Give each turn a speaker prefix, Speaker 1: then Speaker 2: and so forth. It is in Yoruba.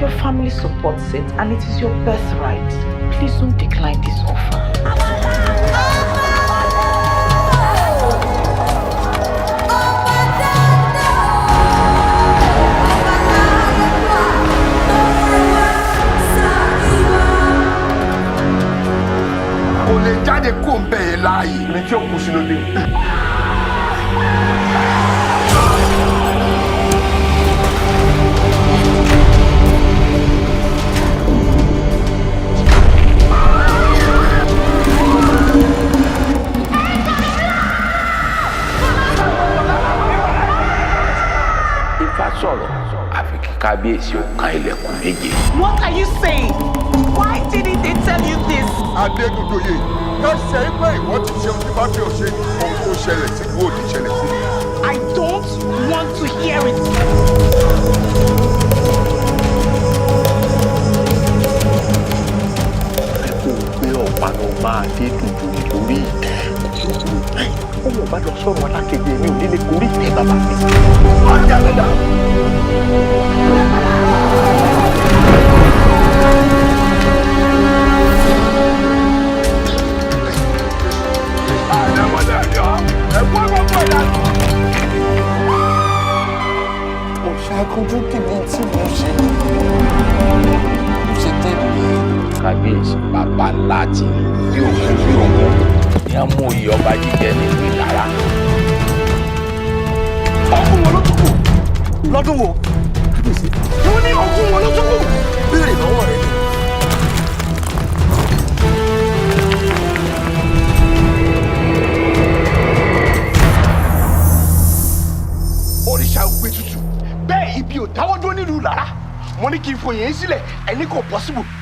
Speaker 1: Your family supports it and it is your birthright. Please don't decline this offer.
Speaker 2: What are you saying? Why didn't they tell you this? I don't want to hear it.
Speaker 3: Kábíyèsí bàbá ńlá tí bí òkú bí ọmọ ní á mú iye ọba jíjẹ nínú ìlara.
Speaker 4: Ọkùn wọn ló tún kù lọ́dún wo? Kábíyèsí. Wọ́n ní ọkùn wọn ló tún kù. Béèrè lọ́wọ́ rẹ̀ ni. Òrìṣà ògbé tutù bẹ́ẹ̀ ibi ò dáwọ́ dúró nílùú Ìlara. Mo ní kí n fòyè sílẹ̀ ẹni kò possible.